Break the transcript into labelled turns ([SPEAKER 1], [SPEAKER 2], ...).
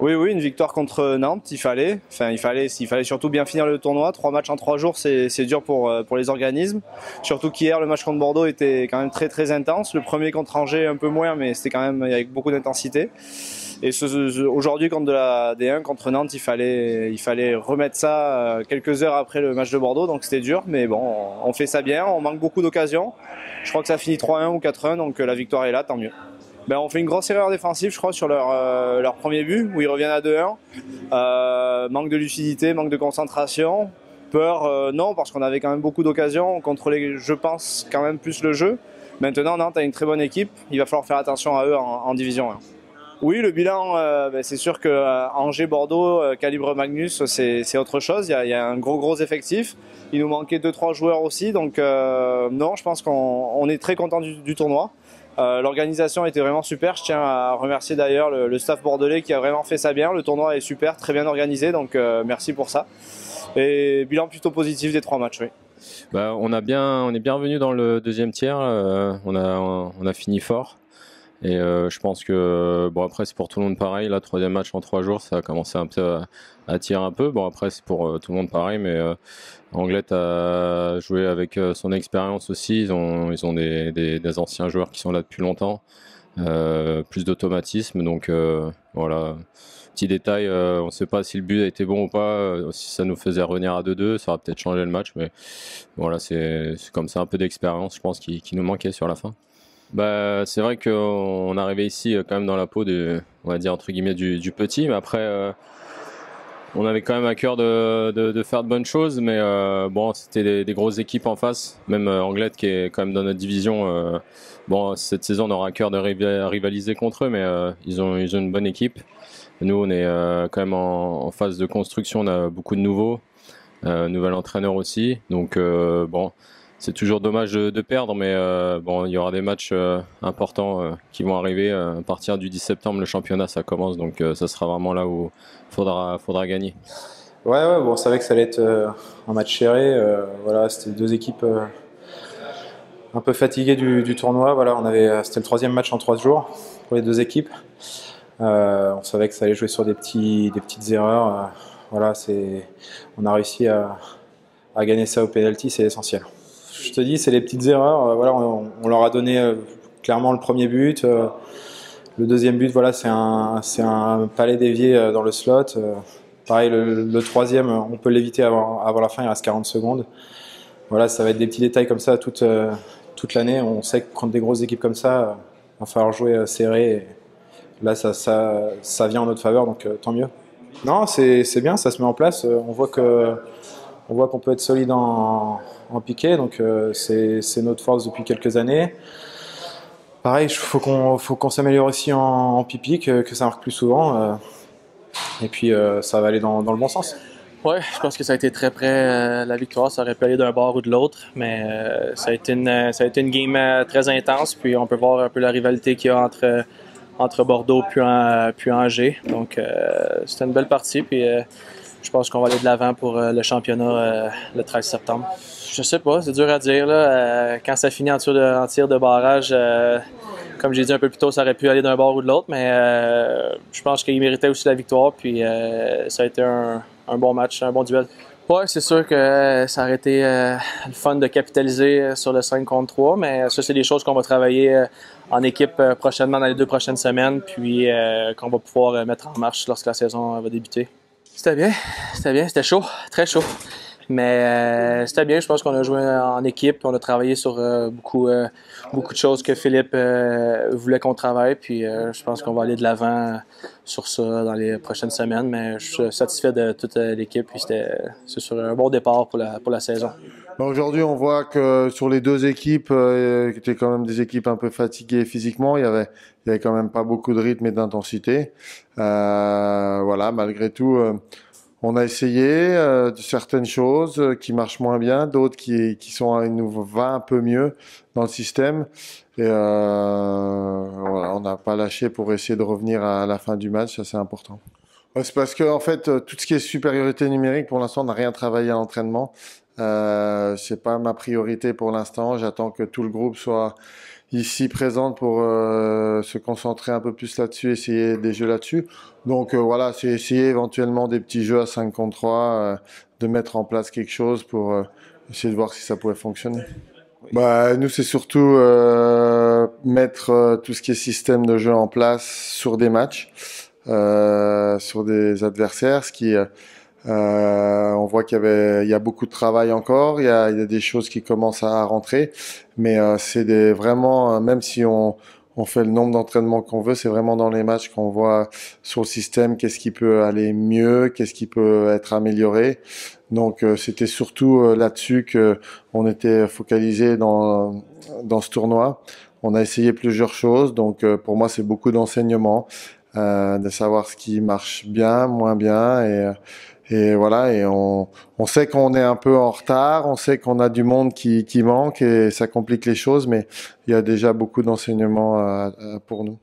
[SPEAKER 1] Oui, oui, une victoire contre Nantes, s'il fallait surtout bien finir le tournoi. 3 matchs en 3 jours, c'est dur pour les organismes. Surtout qu'hier, le match contre Bordeaux était quand même très très intense. Le premier contre Angers, un peu moins, mais c'était quand même avec beaucoup d'intensité. Et aujourd'hui, contre de la D1, contre Nantes, il fallait remettre ça quelques heures après le match de Bordeaux, donc c'était dur, mais bon, on fait ça bien, on manque beaucoup d'occasions. Je crois que ça finit 3-1 ou 4-1, donc la victoire est là, tant mieux. Ben, on fait une grosse erreur défensive, je crois, sur leur premier but, où ils reviennent à 2-1. Manque de lucidité, manque de concentration. Peur, non, parce qu'on avait quand même beaucoup d'occasions. On contrôlait, je pense, quand même plus le jeu. Maintenant, Nantes a une très bonne équipe. Il va falloir faire attention à eux en Division 1. Oui, le bilan, ben, c'est sûr que Angers-Bordeaux, calibre Magnus, c'est autre chose. Il y a un gros effectif. Il nous manquait 2-3 joueurs aussi. Donc, non, je pense qu'on est très content du tournoi. L'organisation était vraiment super. Je tiens à remercier d'ailleurs le staff bordelais qui a vraiment fait ça bien. Le tournoi est super, très bien organisé, donc merci pour ça. Et bilan plutôt positif des 3 matchs, oui.
[SPEAKER 2] Bah, on est bien revenu dans le deuxième tiers. On a fini fort. Et je pense que bon après c'est pour tout le monde pareil. Là, troisième match en 3 jours, ça a commencé un peu à tirer un peu. Bon après c'est pour tout le monde pareil, mais Anglette a joué avec son expérience aussi. Ils ont des anciens joueurs qui sont là depuis longtemps, plus d'automatisme. Donc voilà. Petit détail, on ne sait pas si le but a été bon ou pas, si ça nous faisait revenir à 2-2, ça aurait peut-être changé le match, mais voilà, c'est comme ça un peu d'expérience, je pense, qui nous manquait sur la fin. Bah, c'est vrai qu'on est arrivé ici quand même dans la peau on va dire entre guillemets du petit, mais après on avait quand même à cœur de faire de bonnes choses, mais bon, c'était des grosses équipes en face, même Anglette qui est quand même dans notre division. Bon, cette saison on aura à cœur de rivaliser contre eux, mais ils ont une bonne équipe. Nous, on est quand même en phase de construction, on a beaucoup de nouveaux, nouvel entraîneur aussi, donc bon. C'est toujours dommage de perdre, mais bon, il y aura des matchs importants qui vont arriver à partir du 10 septembre. Le championnat, ça commence, donc ça sera vraiment là où faudra gagner.
[SPEAKER 3] Ouais, bon, on savait que ça allait être un match serré. Voilà, c'était deux équipes un peu fatiguées du tournoi. Voilà, c'était le troisième match en 3 jours pour les deux équipes. On savait que ça allait jouer sur des petites erreurs. Voilà, on a réussi à gagner ça au penalty, c'est essentiel. Je te dis, c'est les petites erreurs. Voilà, on leur a donné clairement le premier but. Le deuxième but, voilà, c'est un palais dévié dans le slot. Pareil, le troisième, on peut l'éviter avant la fin, il reste 40 secondes. Voilà, ça va être des petits détails comme ça toute l'année. On sait que contre des grosses équipes comme ça, il va falloir jouer serré. Et là, ça vient en notre faveur, donc tant mieux. Non, c'est bien, ça se met en place. On voit qu'on peut être solide en piqué, donc c'est notre force depuis quelques années. Pareil, faut qu'on s'améliore aussi en pipi, que ça marque plus souvent. Et puis ça va aller dans le bon sens.
[SPEAKER 4] Ouais, je pense que ça a été très près la victoire. Ça aurait pu aller d'un bord ou de l'autre, mais ça a été une game très intense. Puis on peut voir un peu la rivalité qu'il y a entre Bordeaux puis Angers. Donc c'était une belle partie. Puis je pense qu'on va aller de l'avant pour le championnat le 13 septembre. Je sais pas, c'est dur à dire là. Quand ça finit en tir de barrage, comme j'ai dit un peu plus tôt, ça aurait pu aller d'un bord ou de l'autre, mais je pense qu'il méritait aussi la victoire. Puis ça a été un bon match, un bon duel. Ouais, c'est sûr que ça aurait été le fun de capitaliser sur le 5 contre 3, mais ça, c'est des choses qu'on va travailler en équipe prochainement dans les 2 prochaines semaines, puis qu'on va pouvoir mettre en marche lorsque la saison va débuter. C'était chaud, très chaud. Mais c'était bien, je pense qu'on a joué en équipe, on a travaillé sur beaucoup de choses que Philippe voulait qu'on travaille, puis je pense qu'on va aller de l'avant sur ça dans les prochaines semaines, mais je suis satisfait de toute l'équipe, puis c'est sur un bon départ pour la saison.
[SPEAKER 5] Aujourd'hui, on voit que sur les deux équipes, qui étaient quand même des équipes un peu fatiguées physiquement, il y avait quand même pas beaucoup de rythme et d'intensité. Voilà, malgré tout, on a essayé de certaines choses qui marchent moins bien, d'autres qui nous va un peu mieux dans le système. Et voilà, on n'a pas lâché pour essayer de revenir à la fin du match, ça c'est important. Ouais, c'est parce que en fait, tout ce qui est supériorité numérique, pour l'instant, on n'a rien travaillé à l'entraînement. C'est pas ma priorité pour l'instant. J'attends que tout le groupe soit ici présente pour se concentrer un peu plus là-dessus, essayer des jeux là-dessus. Donc voilà, c'est essayer éventuellement des petits jeux à 5 contre 3, de mettre en place quelque chose pour essayer de voir si ça pouvait fonctionner. Bah, nous, c'est surtout mettre tout ce qui est système de jeu en place sur des matchs, sur des adversaires, ce qui on voit il y a beaucoup de travail encore, il y a des choses qui commencent à rentrer, mais c'est vraiment, même si on fait le nombre d'entraînements qu'on veut, c'est vraiment dans les matchs qu'on voit sur le système qu'est-ce qui peut aller mieux, qu'est-ce qui peut être amélioré. Donc c'était surtout là-dessus que on était focalisé dans ce tournoi. On a essayé plusieurs choses, donc pour moi c'est beaucoup d'enseignement, de savoir ce qui marche bien, moins bien et voilà, et on sait qu'on est un peu en retard, on sait qu'on a du monde qui manque et ça complique les choses, mais il y a déjà beaucoup d'enseignements pour nous.